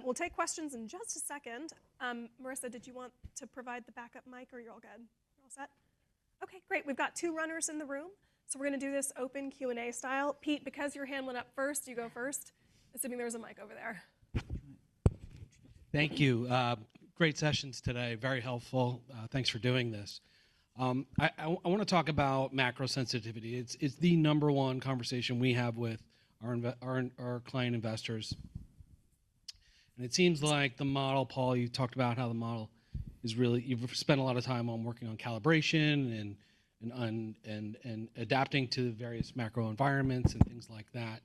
We'll take questions in just a second. Marissa, did you want to provide the backup mic, or you're all good? You're all set? Okay, great. We've got 2 runners in the room, so we're going to do this open Q&A style. Pete, because your hand went up first, you go first, assuming there's a mic over there. Thank you. Great sessions today, very helpful. Thanks for doing this. I want to talk about macro sensitivity. It's the #1 conversation we have with our client investors. And it seems like the model, Paul, you talked about how the model is really, you've spent a lot of time on working on calibration and adapting to various macro environments and things like that.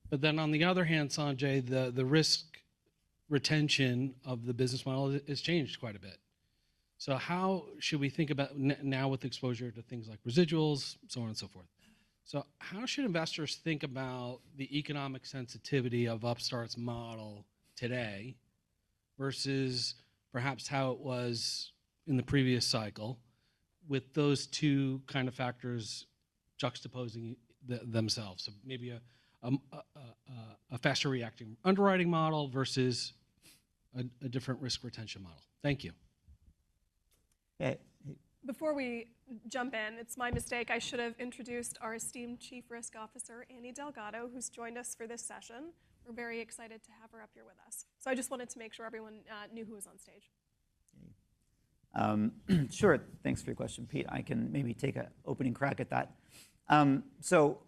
But then on the other hand, Sanjay, the risk retention of the business model has changed quite a bit. So how should we think about now with exposure to things like residuals, so on and so forth? So how should investors think about the economic sensitivity of Upstart's model today versus perhaps how it was in the previous cycle, with those 2 kind of factors juxtaposing themselves? So maybe a faster reacting underwriting model versus a different risk retention model. Thank you. Before we jump in, it's my mistake. I should have introduced our esteemed Chief Risk Officer, Annie Delgado, who's joined us for this session. We're very excited to have her up here with us. So I just wanted to make sure everyone knew who was on stage. Sure. Thanks for your question, Pete. I can maybe take an opening crack at that. So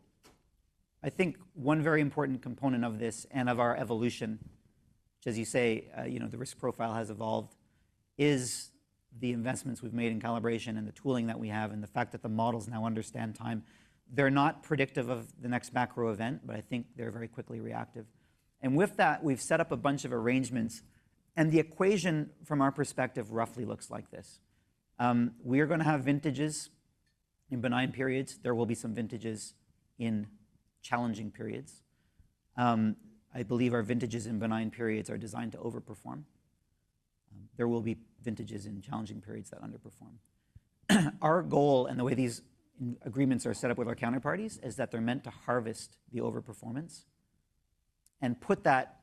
I think one very important component of this and of our evolution, which, as you say, the risk profile has evolved, is the investments we've made in calibration and the tooling that we have and the fact that the models now understand time. They're not predictive of the next macro event, but I think they're very quickly reactive. And with that, we've set up a bunch of arrangements. And the equation, from our perspective, roughly looks like this. We are going to have vintages in benign periods. There will be some vintages in challenging periods. I believe our vintages in benign periods are designed to overperform. There will be vintages in challenging periods that underperform. Our goal, and the way these agreements are set up with our counterparties, is that they're meant to harvest the overperformance and put that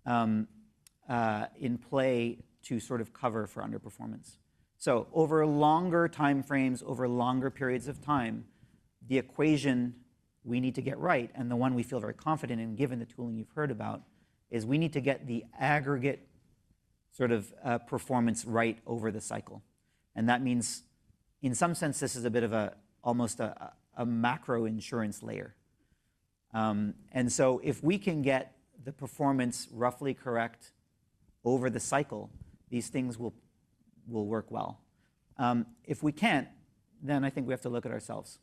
in play to sort of cover for underperformance. So over longer time frames, over longer periods of time, the equation we need to get right, and the one we feel very confident in, given the tooling you've heard about, is we need to get the aggregate sort of performance right over the cycle. And that means, in some sense, this is a bit of almost a macro insurance layer. And so if we can get the performance roughly correct over the cycle, these things will work well. If we can't, then I think we have to look at ourselves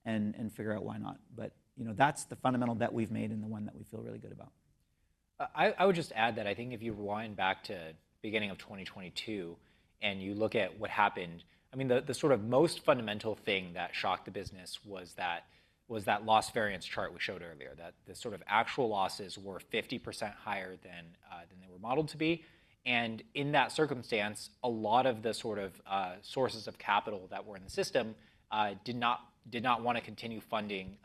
and figure out why not. But that's the fundamental bet we've made and the one that we feel really good about. I would just add that I think if you rewind back to beginning of 2022 and you look at what happened, I mean, the sort of most fundamental thing that shocked the business was that loss variance chart we showed earlier, that the sort of actual losses were 50% higher than they were modeled to be. And in that circumstance, a lot of the sort of sources of capital that were in the system did not want to continue funding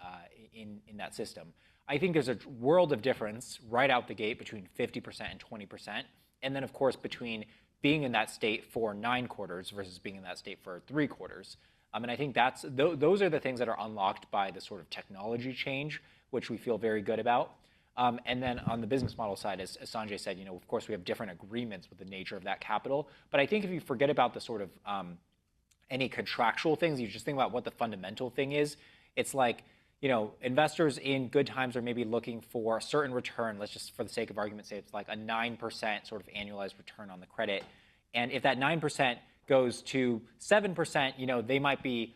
in that system. I think there's a world of difference right out the gate between 50% and 20%. And then, of course, between being in that state for 9 quarters versus being in that state for 3 quarters. And I think those are the things that are unlocked by the sort of technology change, which we feel very good about. And then on the business model side, as Sanjay said, of course, we have different agreements with the nature of that capital. But I think if you forget about the sort of any contractual things, you just think about what the fundamental thing is. It's like, investors in good times are maybe looking for a certain return. Let's just, for the sake of argument, say it's like a 9% sort of annualized return on the credit. And if that 9% goes to 7%, they might be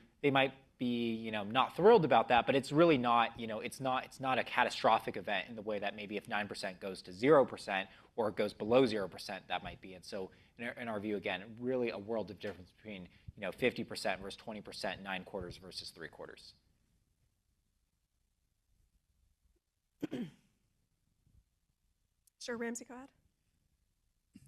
not thrilled about that, but it's really not, it's not a catastrophic event in the way that maybe if 9% goes to 0% or it goes below 0%, that might be. And so in our view, again, really a world of difference between 50% versus 20%, 9 quarters versus 3 quarters. Sure, Ramsey, go ahead.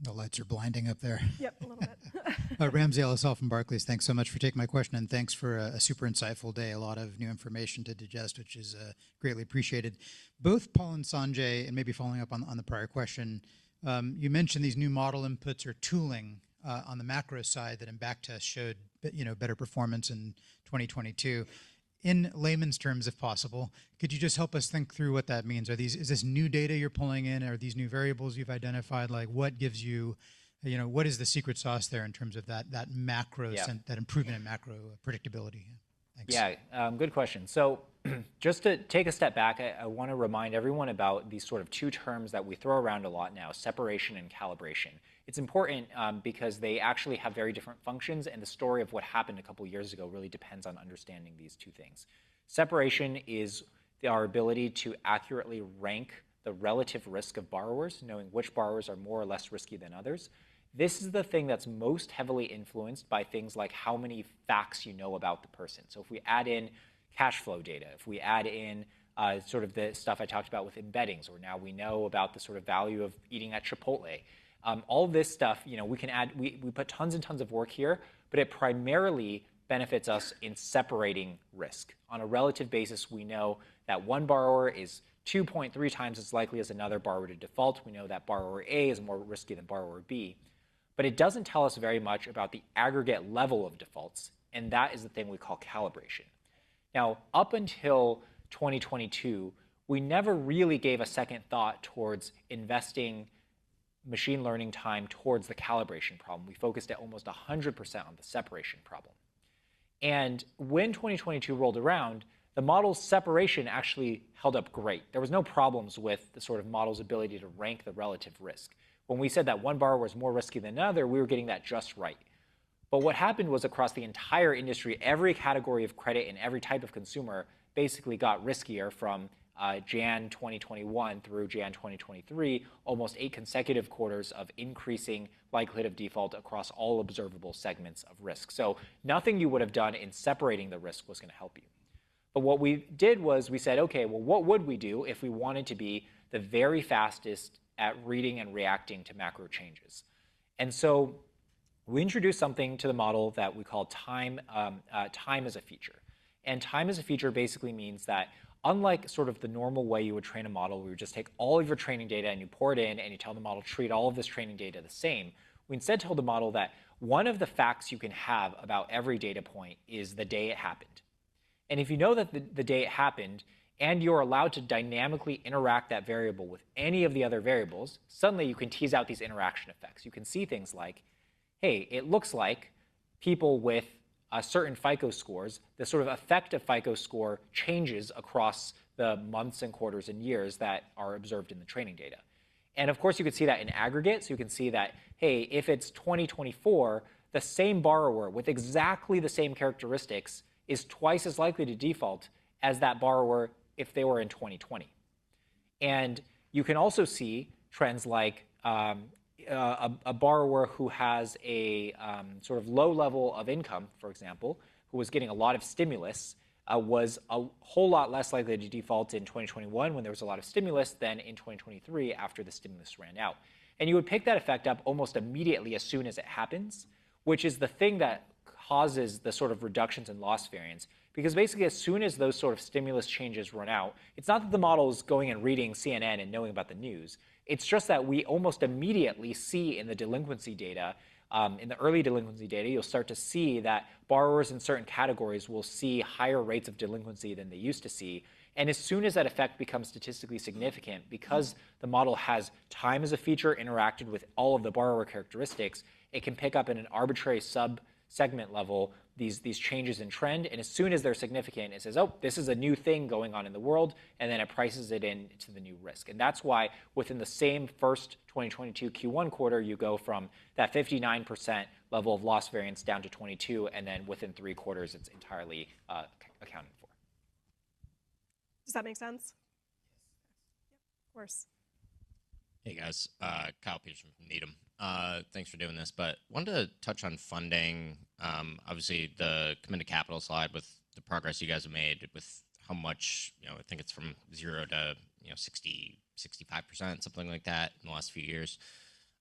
The lights are blinding up there. Yep, a little bit. Ramsey El-Assal from Barclays. Thanks so much for taking my question, and thanks for a super insightful day. A lot of new information to digest, which is greatly appreciated. Both Paul and Sanjay, and maybe following up on the prior question, You mentioned these new model inputs or tooling on the macro side that in backtest showed better performance in 2022. In layman's terms, if possible, could you just help us think through what that means? Is this new data you're pulling in? Are these new variables you've identified? Like, what gives you, what is the secret sauce there in terms of that macro, that improvement in macro predictability? Thanks. Yeah, good question. So just to take a step back, I want to remind everyone about these sort of two terms that we throw around a lot now, separation and calibration. It's important because they actually have very different functions, and the story of what happened a couple years ago really depends on understanding these two things. Separation is our ability to accurately rank the relative risk of borrowers, knowing which borrowers are more or less risky than others. This is the thing that's most heavily influenced by things like how many facts you know about the person. So if we add in cash flow data, if we add in sort of the stuff I talked about with embeddings, or now we know about the sort of value of eating at Chipotle, all this stuff, we can add, we put tons and tons of work here, but it primarily benefits us in separating risk. On a relative basis, we know that one borrower is 2.3 times as likely as another borrower to default. We know that borrower A is more risky than borrower B. But it doesn't tell us very much about the aggregate level of defaults, and that is the thing we call calibration. Now, up until 2022, we never really gave a second thought towards investing machine learning time towards the calibration problem. We focused at almost 100% on the separation problem. And when 2022 rolled around, the model's separation actually held up great. There was no problems with the sort of model's ability to rank the relative risk. When we said that one borrower was more risky than another, we were getting that just right. But what happened was across the entire industry, every category of credit and every type of consumer basically got riskier from Jan 2021 through Jan 2023, almost 8 consecutive quarters of increasing likelihood of default across all observable segments of risk. So nothing you would have done in separating the risk was going to help you. But what we did was we said, okay, well, what would we do if we wanted to be the very fastest at reading and reacting to macro changes? And so we introduced something to the model that we call time as a feature. And time as a feature basically means that unlike sort of the normal way you would train a model, where you just take all of your training data and you pour it in and you tell the model to treat all of this training data the same, we instead told the model that one of the facts you can have about every data point is the day it happened. And if you know that the day it happened, and you're allowed to dynamically interact that variable with any of the other variables, suddenly you can tease out these interaction effects. You can see things like, hey, it looks like people with certain FICO scores, the sort of effect of FICO score changes across the months and quarters and years that are observed in the training data. And of course, you can see that in aggregate. So you can see that, hey, if it's 2024, the same borrower with exactly the same characteristics is twice as likely to default as that borrower if they were in 2020. And you can also see trends like a borrower who has a sort of low level of income, for example, who was getting a lot of stimulus, was a whole lot less likely to default in 2021 when there was a lot of stimulus than in 2023 after the stimulus ran out. And you would pick that effect up almost immediately as soon as it happens, which is the thing that causes the sort of reductions in loss variance. Because basically, as soon as those sort of stimulus changes run out, it's not that the model is going and reading CNN and knowing about the news. It's just that we almost immediately see in the delinquency data, in the early delinquency data, you'll start to see that borrowers in certain categories will see higher rates of delinquency than they used to see. And as soon as that effect becomes statistically significant, because the model has time as a feature interacted with all of the borrower characteristics, it can pick up in an arbitrary sub-segment level these changes in trend, and as soon as they're significant, it says, oh, this is a new thing going on in the world, and then it prices it into the new risk. And that's why within the same first 2022 Q1 quarter, you go from that 59% level of loss variance down to 22, and then within 3 quarters, it's entirely accounted for. Does that make sense? Yep, of course. Hey guys, Kyle Peterson from Needham. Thanks for doing this, but wanted to touch on funding. Obviously, the committed capital slide with the progress you guys have made with how much, I think it's from 0 to 60, 65%, something like that in the last few years.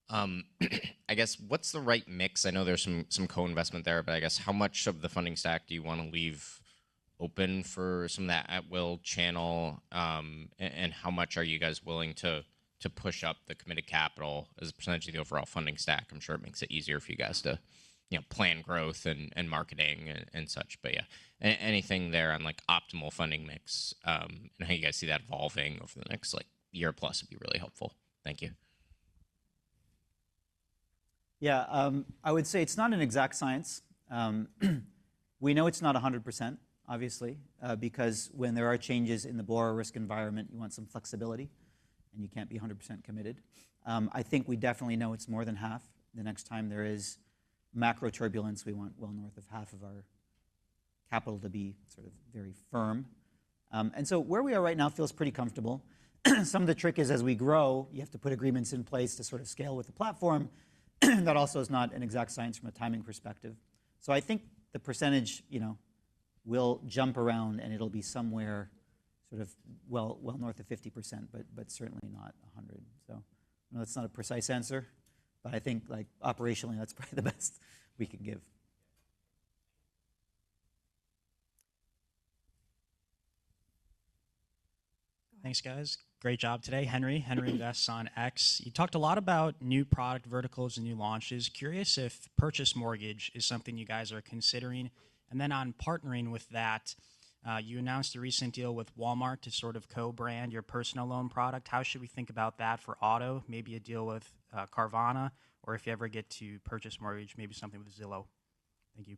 I guess what's the right mix? I know there's some co-investment there, but I guess how much of the funding stack do you want to leave open for some of that at-will channel, and how much are you guys willing to to push up the committed capital as a percentage of the overall funding stack? I'm sure it makes it easier for you guys to, plan growth and marketing and such. But yeah, anything there on like optimal funding mix and how you guys see that evolving over the next like year plus would be really helpful. Thank you. Yeah, I would say it's not an exact science. We know it's not 100%, obviously, because when there are changes in the borrower risk environment, you want some flexibility, and you can't be 100% committed. I think we definitely know it's more than half. The next time there is macro turbulence, we want well north of half of our capital to be sort of very firm. And so where we are right now feels pretty comfortable. Some of the trick is as we grow, you have to put agreements in place to sort of scale with the platform. That also is not an exact science from a timing perspective. So I think the percentage, will jump around, and it'll be somewhere sort of well north of 50%, but certainly not 100. So I know that's not a precise answer, but I think like operationally, that's probably the best we can give. Thanks, guys. Great job today. Henry Invests on X. You talked a lot about new product verticals and new launches. Curious if purchase mortgage is something you guys are considering. And then on partnering with that, you announced a recent deal with Walmart to sort of co-brand your personal loan product. How should we think about that for auto? Maybe a deal with Carvana, or if you ever get to purchase mortgage, maybe something with Zillow. Thank you.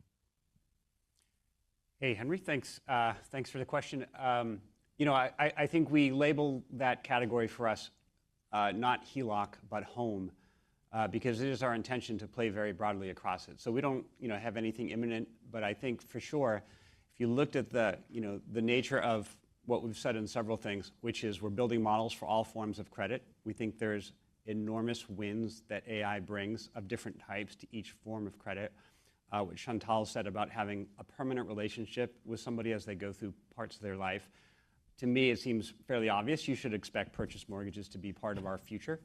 Hey, Henry, thanks for the question. I think we label that category for us not HELOC, but home, because it is our intention to play very broadly across it. So we don't, have anything imminent, but I think for sure, if you looked at the nature of what we've said in several things, which is we're building models for all forms of credit. We think there's enormous wins that AI brings of different types to each form of credit. What Chantal said about having a permanent relationship with somebody as they go through parts of their life. To me, it seems fairly obvious. You should expect purchase mortgages to be part of our future,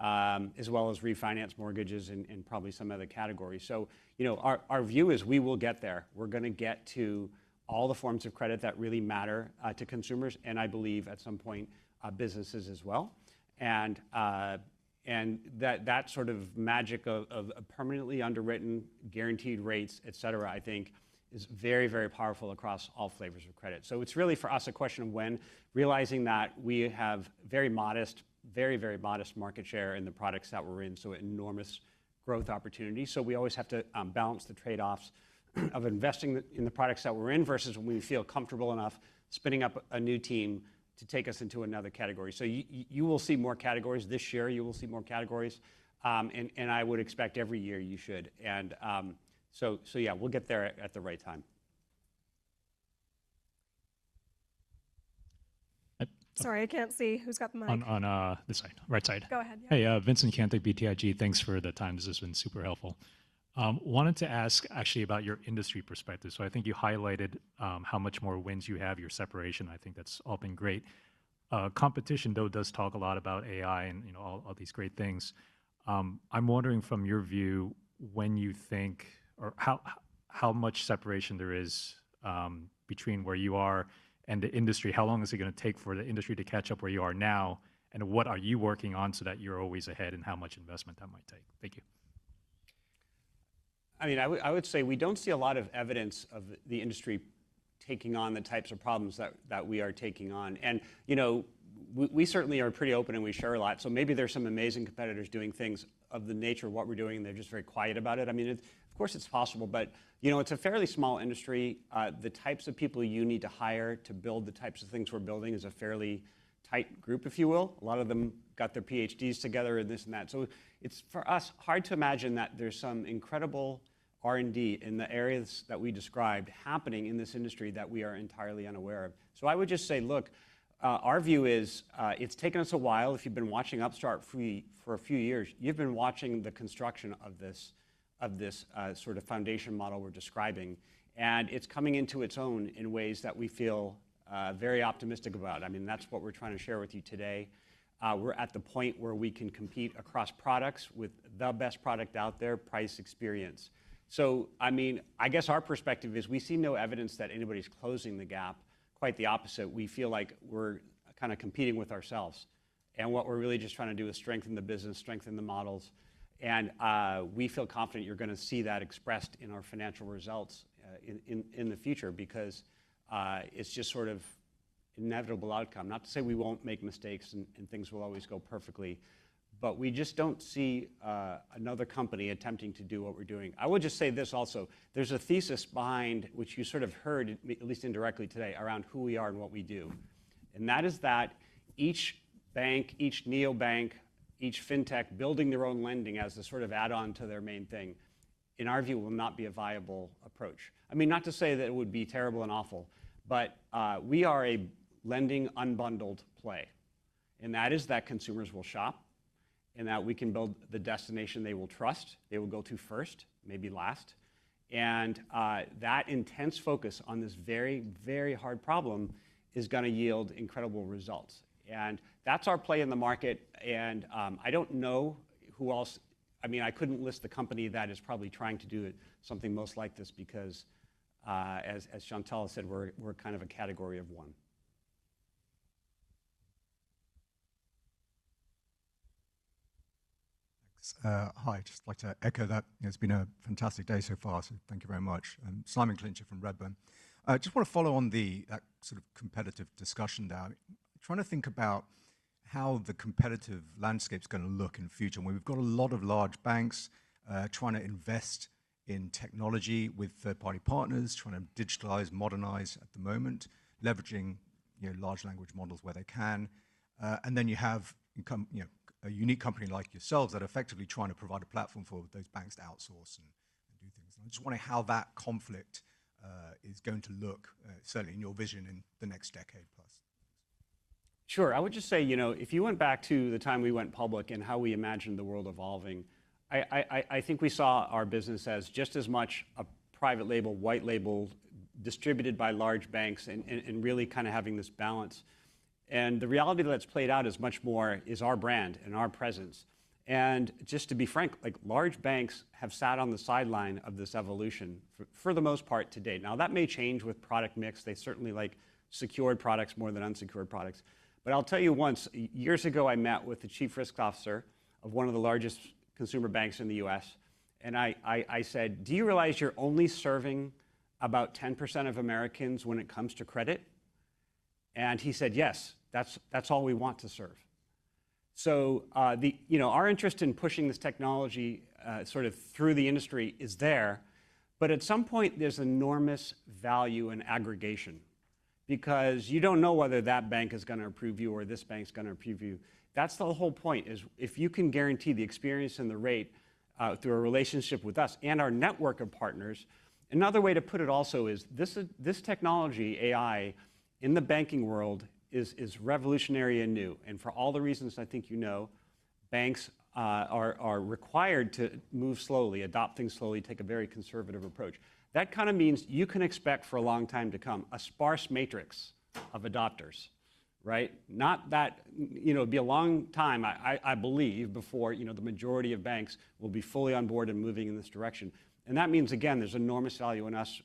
as well as refinance mortgages and probably some other categories. So, our view is we will get there. We're going to get to all the forms of credit that really matter to consumers, and I believe at some point businesses as well. And that sort of magic of permanently underwritten, guaranteed rates, et cetera, I think is very, very powerful across all flavors of credit. So it's really for us a question of when, realizing that we have very modest, very, very modest market share in the products that we're in, so enormous growth opportunity. So we always have to balance the trade-offs of investing in the products that we're in versus when we feel comfortable enough spinning up a new team to take us into another category. So you will see more categories this year. You will see more categories, and I would expect every year you should. And so yeah, we'll get there at the right time. Sorry, I can't see who's got the mic. On this side, right side. Go ahead. Yeah. Hey, Vincent Cantic, BTIG. Thanks for the time. This has been super helpful. Wanted to ask actually about your industry perspective. So I think you highlighted how much more wins you have, your separation. I think that's all been great. Competition, though, does talk a lot about AI and all these great things. I'm wondering from your view when you think or how much separation there is between where you are and the industry. How long is it going to take for the industry to catch up where you are now? And what are you working on so that you're always ahead, and how much investment that might take? Thank you. I mean, I would say we don't see a lot of evidence of the industry taking on the types of problems that we are taking on. And, we certainly are pretty open and we share a lot. So maybe there's some amazing competitors doing things of the nature of what we're doing, and they're just very quiet about it. I mean, of course it's possible, but, it's a fairly small industry. The types of people you need to hire to build the types of things we're building is a fairly tight group, if you will. A lot of them got their PhDs together and this and that. So it's, for us, hard to imagine that there's some incredible R&D in the areas that we described happening in this industry that we are entirely unaware of. So I would just say, look, our view is it's taken us a while. If you've been watching Upstart for a few years, you've been watching the construction of this sort of foundation model we're describing. And it's coming into its own in ways that we feel very optimistic about. I mean, that's what we're trying to share with you today. We're at the point where we can compete across products with the best product out there, price, experience. So, I mean, I guess our perspective is we see no evidence that anybody's closing the gap. Quite the opposite. We feel like we're kind of competing with ourselves. And what we're really just trying to do is strengthen the business, strengthen the models. And we feel confident you're going to see that expressed in our financial results in the future, because it's just sort of inevitable outcome. Not to say we won't make mistakes and things will always go perfectly, but we just don't see another company attempting to do what we're doing. I would just say this also. There's a thesis behind, which you sort of heard, at least indirectly today, around who we are and what we do. And that is that each bank, each neobank, each fintech building their own lending as a sort of add-on to their main thing, in our view, will not be a viable approach. I mean, not to say that it would be terrible and awful, but we are a lending unbundled play. And that is that consumers will shop, and that we can build the destination they will trust, they will go to first, maybe last. And that intense focus on this very, very hard problem is going to yield incredible results. And that's our play in the market. And I don't know who else. I mean, I couldn't list the company that is probably trying to do something most like this, because as Chantal said, we're kind of a category of one. Hi, just like to echo that. It's been a fantastic day so far, so thank you very much. Simon Clincher from Redburn. I just want to follow on that sort of competitive discussion there. I'm trying to think about how the competitive landscape is going to look in the future. We've got a lot of large banks trying to invest in technology with third-party partners, trying to digitalize, modernize at the moment, leveraging large language models where they can. And then you have a unique company like yourselves that are effectively trying to provide a platform for those banks to outsource and do things. And I'm just wondering how that conflict is going to look, certainly in your vision, in the next decade plus. Sure. I would just say, if you went back to the time we went public and how we imagined the world evolving, I think we saw our business as just as much a private label, white label, distributed by large banks, and really kind of having this balance. And the reality that's played out is much more is our brand and our presence. And just to be frank, like, large banks have sat on the sideline of this evolution for the most part to date. Now, that may change with product mix. They certainly like secured products more than unsecured products. But I'll tell you once, years ago, I met with the chief risk officer of one of the largest consumer banks in the US. And I said, do you realize you're only serving about 10% of Americans when it comes to credit? And he said, yes, that's all we want to serve. So our interest in pushing this technology sort of through the industry is there, but at some point there's enormous value in aggregation, because you don't know whether that bank is going to approve you or this bank's going to approve you. That's the whole point, is if you can guarantee the experience and the rate through a relationship with us and our network of partners. Another way to put it also is this technology, AI, in the banking world is revolutionary and new. And for all the reasons I think banks are required to move slowly, adopt things slowly, take a very conservative approach. That kind of means you can expect for a long time to come a sparse matrix of adopters, right? Not that, it'll be a long time, I believe, before the majority of banks will be fully on board and moving in this direction. And that means, again, there's enormous value in us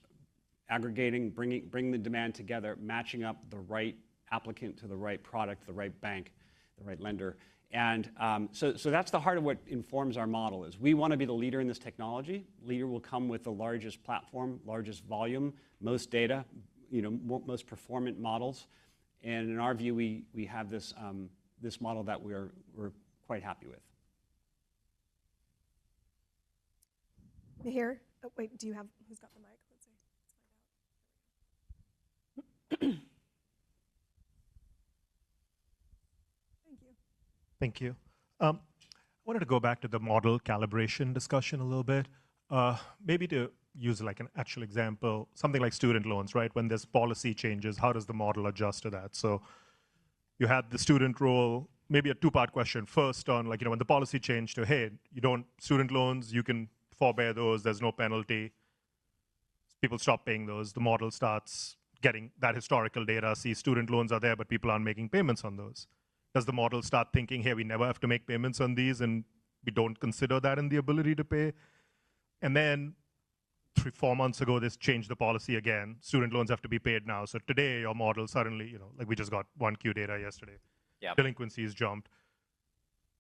aggregating, bringing the demand together, matching up the right applicant to the right product, the right bank, the right lender. And so that's the heart of what informs our model. Is we want to be the leader in this technology. Leader will come with the largest platform, largest volume, most data, most performant models. And in our view, we have this model that we're quite happy with. Mihir, oh, wait, who's got the mic? Let's see. Let's find out. Thank you. Thank you. I wanted to go back to the model calibration discussion a little bit. Maybe to use like an actual example, something like student loans, right? When there's policy changes, how does the model adjust to that? So you had the student role, maybe a two-part question. First on when the policy changed to, hey, student loans, you can forbear those, there's no penalty. People stop paying those. The model starts getting that historical data, see student loans are there, but people aren't making payments on those. Does the model start thinking, hey, we never have to make payments on these, and we don't consider that in the ability to pay? And then 3-4 months ago, this changed the policy again. Student loans have to be paid now. So today, your model suddenly, we just got 1Q data yesterday. Yep. Delinquencies jumped.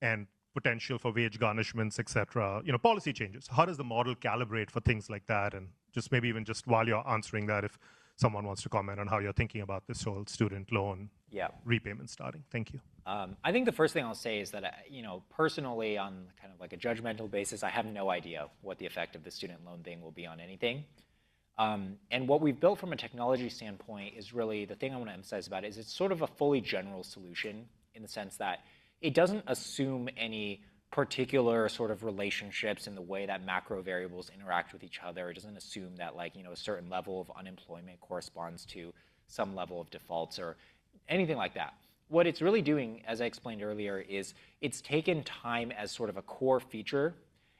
and potential for wage garnishments, et cetera, policy changes. How does the model calibrate for things like that? And just maybe even just while you're answering that, if someone wants to comment on how you're thinking about this whole student loan repayment starting. Thank you. I think the first thing I'll say is that, personally, on kind of like a judgmental basis, I have no idea what the effect of the student loan thing will be on anything. And what we've built from a technology standpoint is really, the thing I want to emphasize about it is it's sort of a fully general solution in the sense that it doesn't assume any particular sort of relationships in the way that macro variables interact with each other. It doesn't assume that a certain level of unemployment corresponds to some level of defaults or anything like that. What it's really doing, as I explained earlier, is it's taken time as sort of a core feature,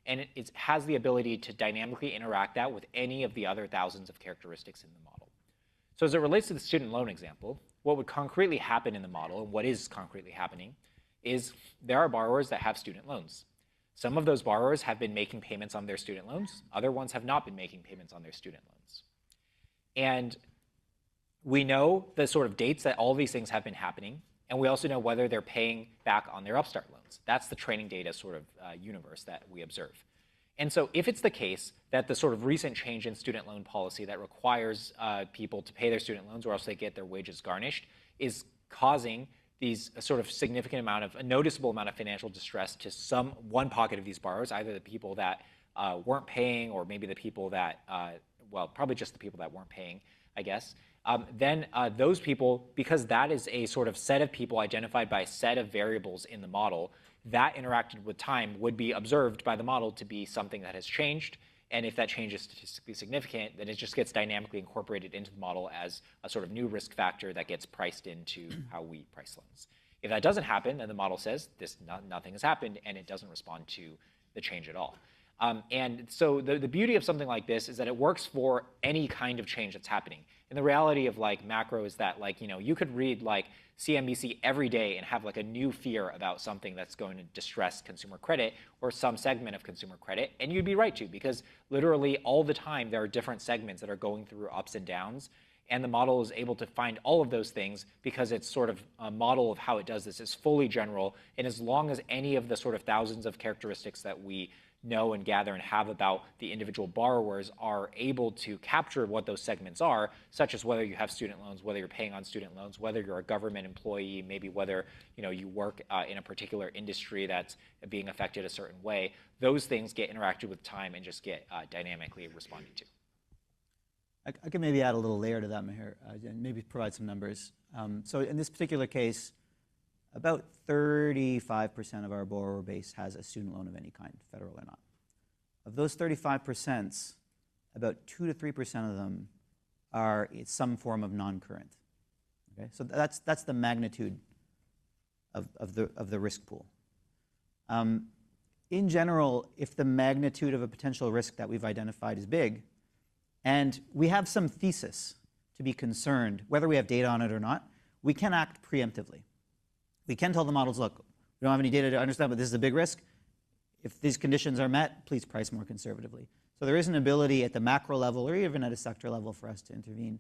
and it has the ability to dynamically interact that with any of the other thousands of characteristics in the model. So as it relates to the student loan example, what would concretely happen in the model, and what is concretely happening, is there are borrowers that have student loans. Some of those borrowers have been making payments on their student loans. Other ones have not been making payments on their student loans. And we know the sort of dates that all these things have been happening, and we also know whether they're paying back on their Upstart loans. That's the training data sort of universe that we observe. And so if it's the case that the sort of recent change in student loan policy that requires people to pay their student loans or else they get their wages garnished is causing these sort of a noticeable amount of financial distress to one pocket of these borrowers, either the people that weren't paying or maybe the people that, probably just the people that weren't paying, I guess. Then those people, because that is a sort of set of people identified by a set of variables in the model, that interacted with time would be observed by the model to be something that has changed. And if that change is statistically significant, then it just gets dynamically incorporated into the model as a sort of new risk factor that gets priced into how we price loans. If that doesn't happen, then the model says nothing has happened, and it doesn't respond to the change at all. And so the beauty of something like this is that it works for any kind of change that's happening. And the reality of macro is that you could read CNBC every day and have a new fear about something that's going to distress consumer credit or some segment of consumer credit, and you'd be right to, because literally all the time there are different segments that are going through ups and downs, and the model is able to find all of those things because it's sort of a model of how it does this is fully general, and as long as any of the sort of thousands of characteristics that we know and gather and have about the individual borrowers are able to capture what those segments are, such as whether you have student loans, whether you're paying on student loans, whether you're a government employee, maybe whether you work in a particular industry that's being affected a certain way. Those things get interacted with time and just get dynamically responded to. I can maybe add a little layer to that, Meher, and maybe provide some numbers. So in this particular case, about 35% of our borrower base has a student loan of any kind, federal or not. Of those 35%, about 2 to 3% of them are in some form of non-current. Okay, so that's the magnitude of the risk pool. In general, if the magnitude of a potential risk that we've identified is big, and we have some thesis to be concerned, whether we have data on it or not, we can act preemptively. We can tell the models, look, we don't have any data to understand, but this is a big risk. If these conditions are met, please price more conservatively. So there is an ability at the macro level or even at a sector level for us to intervene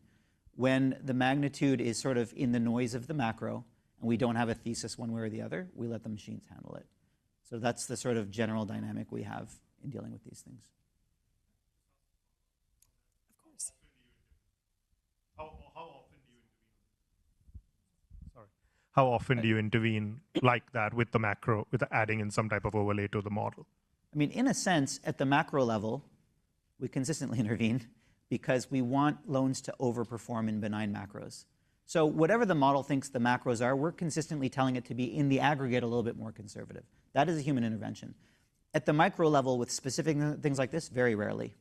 when the magnitude is sort of in the noise of the macro and we don't have a thesis one way or the other. We let the machines handle it. So that's the sort of general dynamic we have in dealing with these things. Of course. How often do you intervene like that with the macro, with adding in some type of overlay to the model? I mean, in a sense, at the macro level, we consistently intervene because we want loans to overperform in benign macros. So whatever the model thinks the macros are, we're consistently telling it to be, in the aggregate, a little bit more conservative. That is a human intervention. At the micro level, with specific things like this, very rarely.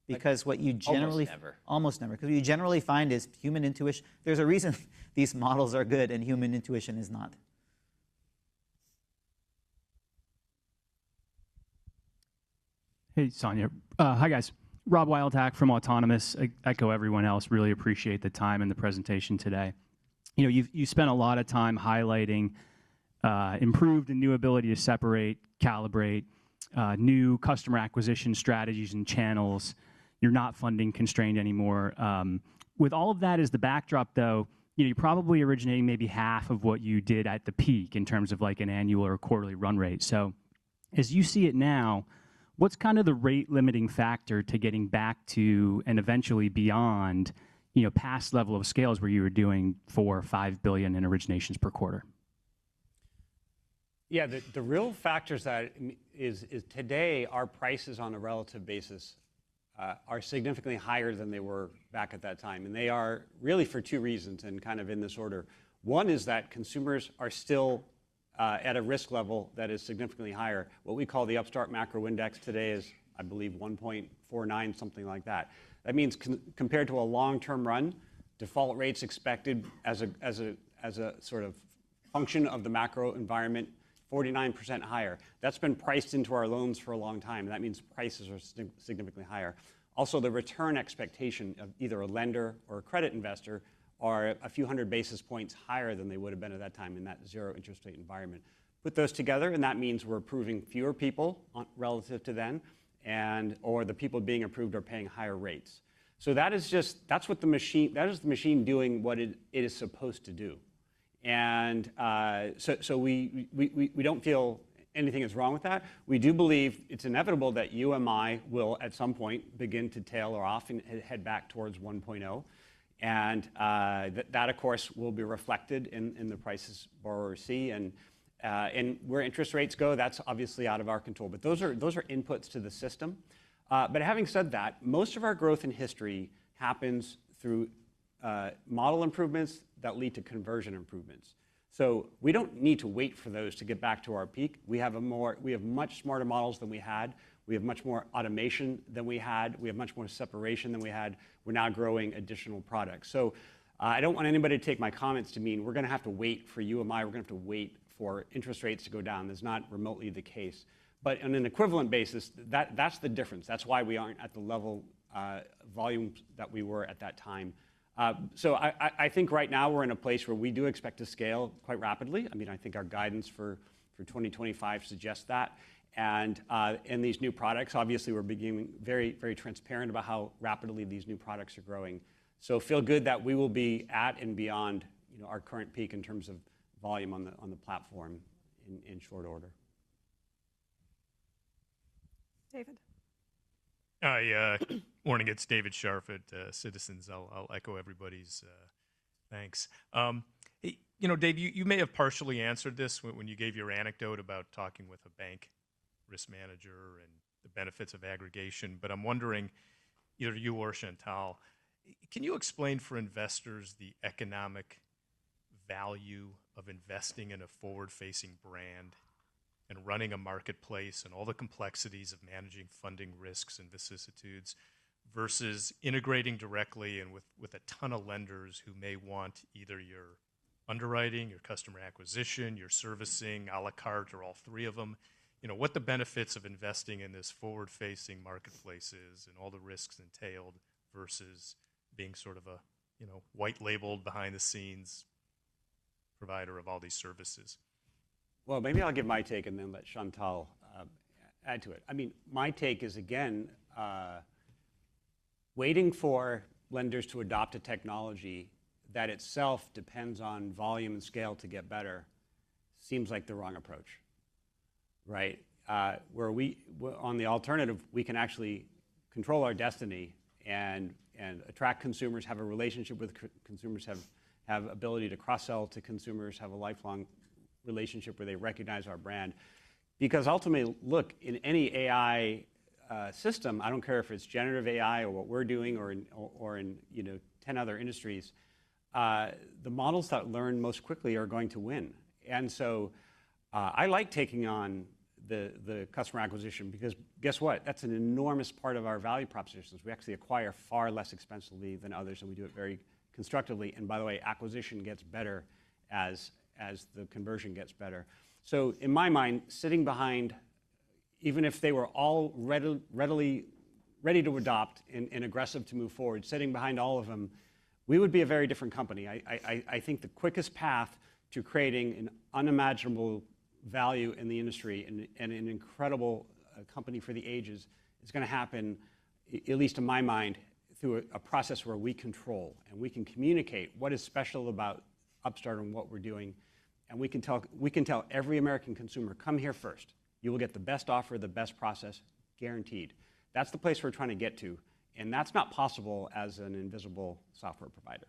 Because what you generally almost never, because what you generally find is human intuition. There's a reason these models are good and human intuition is not. Hey, Sonia. Hi, guys. Rob Wildhack from Autonomous. I echo everyone else. Really appreciate the time and the presentation today. You spent a lot of time highlighting improved and new ability to separate, calibrate, new customer acquisition strategies and channels. You're not funding constrained anymore. With all of that as the backdrop, though, you're probably originating maybe half of what you did at the peak in terms of like an annual or quarterly run rate. So as you see it now, what's kind of the rate limiting factor to getting back to and eventually beyond, past level of scales where you were doing 4 or 5 billion in originations per quarter? Yeah, the real factors that is today our prices on a relative basis are significantly higher than they were back at that time. And they are really for two reasons and kind of in this order. One is that consumers are still at a risk level that is significantly higher. What we call the Upstart Macro Index today is, I believe, 1.49, something like that. That means compared to a long-term run, default rates expected as a sort of function of the macro environment, 49% higher. That's been priced into our loans for a long time. That means prices are significantly higher. Also, the return expectation of either a lender or a credit investor are a few hundred basis points higher than they would have been at that time in that zero interest rate environment. Put those together, and that means we're approving fewer people relative to then, or the people being approved are paying higher rates. So that's what the machine doing what it is supposed to do. And so we don't feel anything is wrong with that. We do believe it's inevitable that UMI will at some point begin to tail off and head back towards 1.0. And that, of course, will be reflected in the prices borrowers see. And where interest rates go, that's obviously out of our control. But those are inputs to the system. But having said that, most of our growth in history happens through model improvements that lead to conversion improvements. So we don't need to wait for those to get back to our peak. We have much smarter models than we had. We have much more automation than we had. We have much more separation than we had. We're now growing additional products. So I don't want anybody to take my comments to mean we're going to have to wait for UMI. We're going to have to wait for interest rates to go down. That's not remotely the case. But on an equivalent basis, that's the difference. That's why we aren't at the level volume that we were at that time. So I think right now we're in a place where we do expect to scale quite rapidly. I mean, I think our guidance for 2025 suggests that. And in these new products, obviously, we're being very, very transparent about how rapidly these new products are growing. So feel good that we will be at and beyond our current peak in terms of volume on the platform in short order. David. Hi, morning. It's David Scharf at Citizens. I'll echo everybody's thanks. Hey, Dave, you may have partially answered this when you gave your anecdote about talking with a bank risk manager and the benefits of aggregation. But I'm wondering, either you or Chantal, can you explain for investors the economic value of investing in a forward-facing brand and running a marketplace and all the complexities of managing funding risks and vicissitudes versus integrating directly and with a ton of lenders who may want either your underwriting, your customer acquisition, your servicing, a la carte, or all three of them? What the benefits of investing in this forward-facing marketplace is and all the risks entailed versus being sort of a white-labeled, behind-the-scenes provider of all these services. Well, maybe I'll give my take and then let Chantal add to it. I mean, my take is, again, waiting for lenders to adopt a technology that itself depends on volume and scale to get better seems like the wrong approach, right? Where on the alternative, we can actually control our destiny and attract consumers, have a relationship with consumers, have ability to cross-sell to consumers, have a lifelong relationship where they recognize our brand. Because ultimately, look, in any AI system, I don't care if it's generative AI or what we're doing or in 10 other industries, the models that learn most quickly are going to win. And so I like taking on the customer acquisition because guess what? That's an enormous part of our value propositions. We actually acquire far less expensively than others, and we do it very constructively. And by the way, acquisition gets better as the conversion gets better. So in my mind, sitting behind, even if they were all ready to adopt and aggressive to move forward, sitting behind all of them, we would be a very different company. I think the quickest path to creating an unimaginable value in the industry and an incredible company for the ages is going to happen, at least in my mind, through a process where we control and we can communicate what is special about Upstart and what we're doing. And we can tell every American consumer, come here first. You will get the best offer, the best process, guaranteed. That's the place we're trying to get to. And that's not possible as an invisible software provider.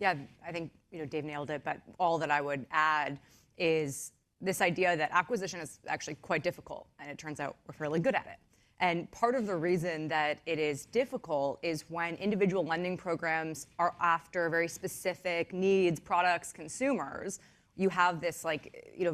Yeah, I think Dave nailed it, but all that I would add is this idea that acquisition is actually quite difficult, and it turns out we're fairly good at it. And part of the reason that it is difficult is when individual lending programs are after very specific needs, products, consumers, you have this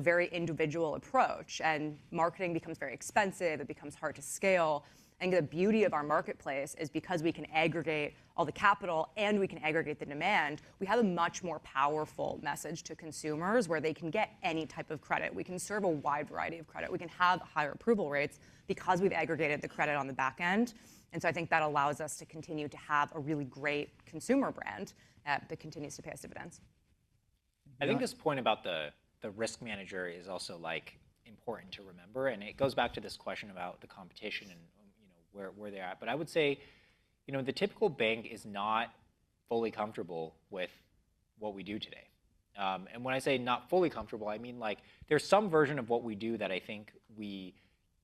very individual approach, and marketing becomes very expensive, it becomes hard to scale. And the beauty of our marketplace is because we can aggregate all the capital and we can aggregate the demand, we have a much more powerful message to consumers where they can get any type of credit. We can serve a wide variety of credit. We can have higher approval rates because we've aggregated the credit on the back end. And so I think that allows us to continue to have a really great consumer brand that continues to pay us dividends. I think this point about the risk manager is also important to remember, and it goes back to this question about the competition and where they're at. But I would say, the typical bank is not fully comfortable with what we do today. And when I say not fully comfortable, I mean there's some version of what we do that I think we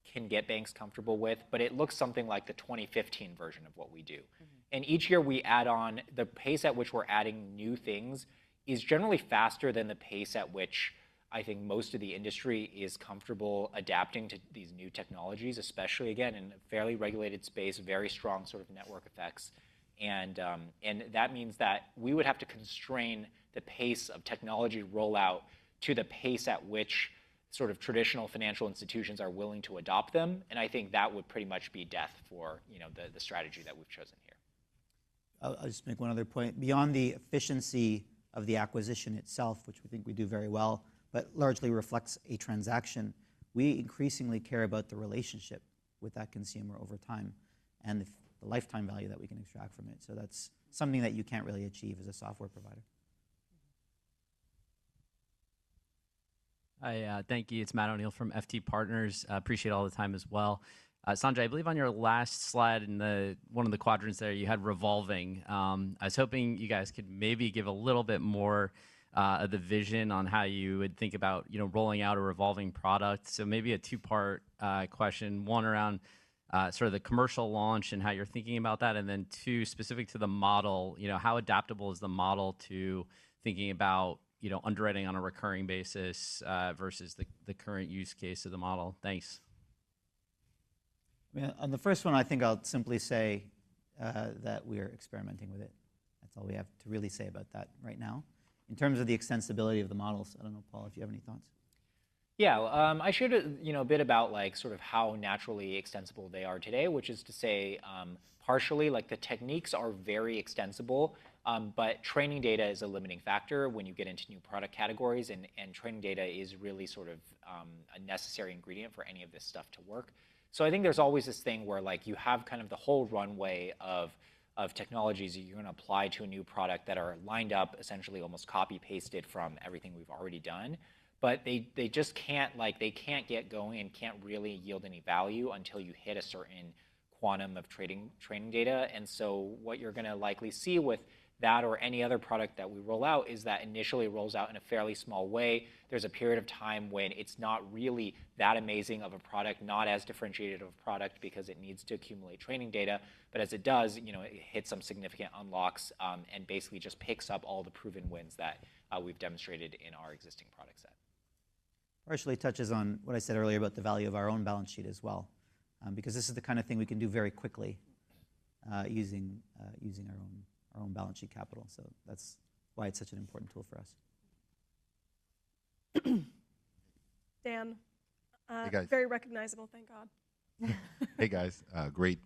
can get banks comfortable with, but it looks something like the 2015 version of what we do. Mm-hmm. And each year we add on, the pace at which we're adding new things is generally faster than the pace at which I think most of the industry is comfortable adapting to these new technologies, especially, again, in a fairly regulated space, very strong sort of network effects. And that means that we would have to constrain the pace of technology rollout to the pace at which sort of traditional financial institutions are willing to adopt them. And I think that would pretty much be death for the strategy that we've chosen here. I'll just make one other point. Beyond the efficiency of the acquisition itself, which we think we do very well, but largely reflects a transaction, we increasingly care about the relationship with that consumer over time and the lifetime value that we can extract from it. So that's something that you can't really achieve as a software provider. Hi, thank you. It's Matt O'Neill from FT Partners. Appreciate all the time as well. Sanjay, I believe on your last slide in one of the quadrants there, you had revolving. I was hoping you guys could maybe give a little bit more of the vision on how you would think about rolling out a revolving product. So maybe a two-part question, one around sort of the commercial launch and how you're thinking about that, and then two, specific to the model, how adaptable is the model to thinking about underwriting on a recurring basis versus the current use case of the model? Thanks. On the first one, I think I'll simply say that we are experimenting with it. That's all we have to really say about that right now. In terms of the extensibility of the models, I don't know, Paul, if you have any thoughts. Yeah, I shared a bit about sort of how naturally extensible they are today, which is to say partially the techniques are very extensible, but training data is a limiting factor when you get into new product categories, and training data is really sort of a necessary ingredient for any of this stuff to work. So I think there's always this thing where you have kind of the whole runway of technologies that you're going to apply to a new product that are lined up, essentially almost copy-pasted from everything we've already done. But they just can't they can't get going and can't really yield any value until you hit a certain quantum of training data. And so what you're going to likely see with that or any other product that we roll out is that initially it rolls out in a fairly small way. There's a period of time when it's not really that amazing of a product, not as differentiated of a product because it needs to accumulate training data. But as it does, it hits some significant unlocks and basically just picks up all the proven wins that we've demonstrated in our existing product set. Partially touches on what I said earlier about the value of our own balance sheet as well, because this is the kind of thing we can do very quickly using our own balance sheet capital. So that's why it's such an important tool for us. Dan, hey guys. Very recognizable, thank God. Hey guys, great,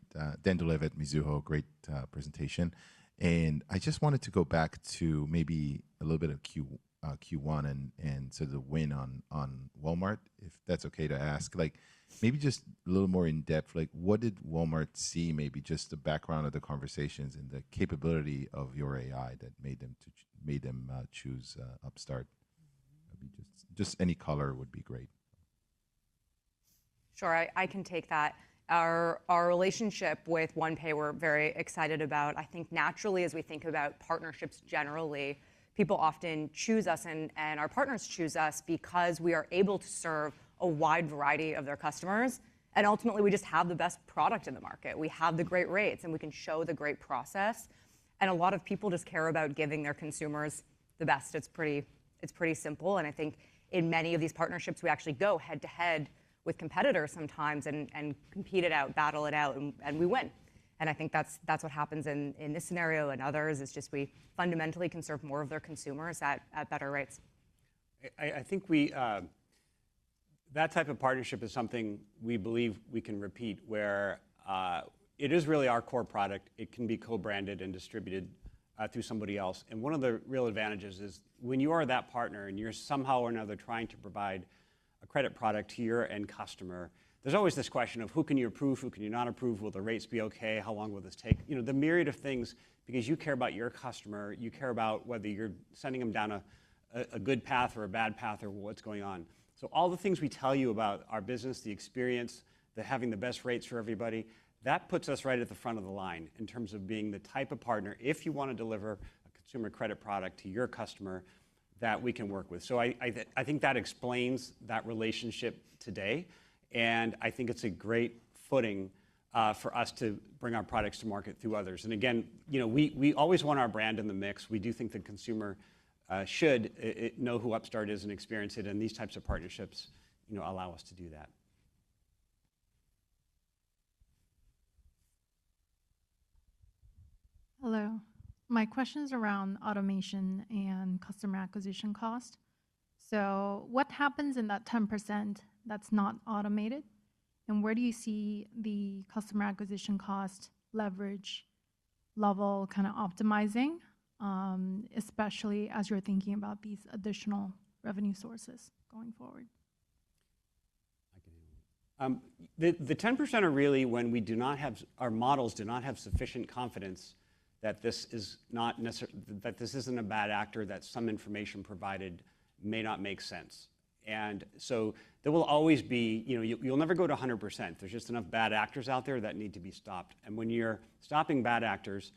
Dan Dolev at Mizuho, great presentation. And I just wanted to go back to maybe a little bit of Q1 and sort of the win on Walmart, if that's okay to ask. Maybe just a little more in depth, what did Walmart see, maybe just the background of the conversations and the capability of your AI that made them choose Upstart? Just any color would be great. Sure, I can take that. Our relationship with OnePay we're very excited about. I think naturally as we think about partnerships generally, people often choose us and our partners choose us because we are able to serve a wide variety of their customers. And ultimately, we just have the best product in the market. We have the great rates, and we can show the great process. And a lot of people just care about giving their consumers the best. It's pretty simple. And I think in many of these partnerships, we actually go head to head with competitors sometimes and compete it out, battle it out, and we win. And I think that's what happens in this scenario and others. It's just we fundamentally can serve more of their consumers at better rates. I think that type of partnership is something we believe we can repeat, where it is really our core product. It can be co-branded and distributed through somebody else. And one of the real advantages is when you are that partner and you're somehow or another trying to provide a credit product to your end customer, there's always this question of who can you approve, who can you not approve, will the rates be okay, how long will this take? You know, the myriad of things, because you care about your customer, you care about whether you're sending them down a good path or a bad path or what's going on. So all the things we tell you about our business, the experience, having the best rates for everybody, that puts us right at the front of the line in terms of being the type of partner, if you want to deliver a consumer credit product to your customer, that we can work with. So I think that explains that relationship today. And I think it's a great footing for us to bring our products to market through others. And again, you know, we always want our brand in the mix. We do think the consumer should know who Upstart is and experience it, and these types of partnerships, you know, allow us to do that. Hello. My question is around automation and customer acquisition cost. So what happens in that 10% that's not automated? And where do you see the customer acquisition cost leverage level kind of optimizing, especially as you're thinking about these additional revenue sources going forward? The 10% are really when we do not have, our models do not have sufficient confidence that this is not necessarily, that this isn't a bad actor, that some information provided may not make sense. And so there will always be, you know, you'll never go to 100%. There's just enough bad actors out there that need to be stopped. And when you're stopping bad actors,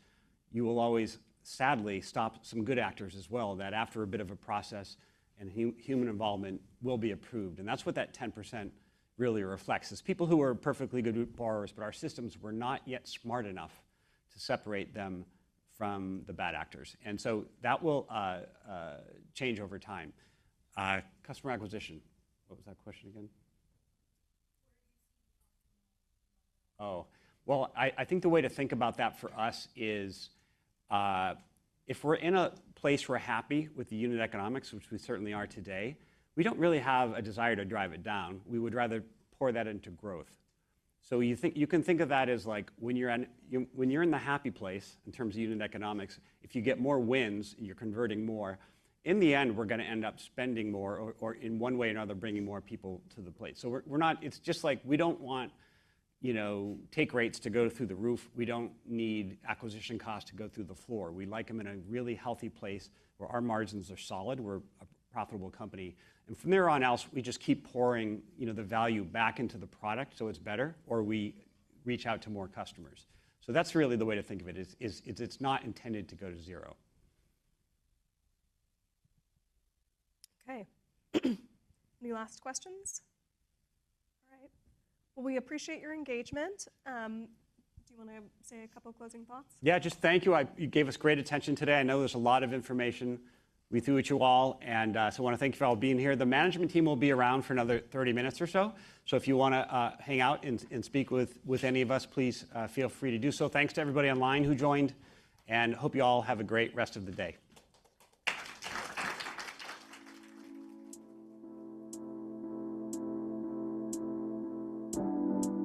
you will always, sadly, stop some good actors as well, that after a bit of a process and human involvement will be approved. And that's what that 10% really reflects, is people who are perfectly good borrowers, but our systems were not yet smart enough to separate them from the bad actors. And so that will change over time. Customer acquisition. What was that question again? Oh, well, I think the way to think about that for us is if we're in a place we're happy with the unit economics, which we certainly are today, we don't really have a desire to drive it down. We would rather pour that into growth. So you can think of that as like when you're in the happy place in terms of unit economics, if you get more wins, you're converting more. In the end, we're going to end up spending more, or in one way or another, bringing more people to the plate. So we're not. It's just like we don't want, you know, take rates to go through the roof. We don't need acquisition costs to go through the floor. We like them in a really healthy place where our margins are solid. We're a profitable company. And from there on else, we just keep pouring, you know, the value back into the product so it's better, or we reach out to more customers. So that's really the way to think of it, is it's not intended to go to zero. Okay. Any last questions? All right. Well, we appreciate your engagement. Do you want to say a couple of closing thoughts? Yeah, just thank you. You gave us great attention today. I know there's a lot of information we threw at you all, and so I want to thank you for all being here. The management team will be around for another 30 minutes or so. So if you want to hang out and speak with any of us, please feel free to do so. Thanks to everybody online who joined, and hope you all have a great rest of the day.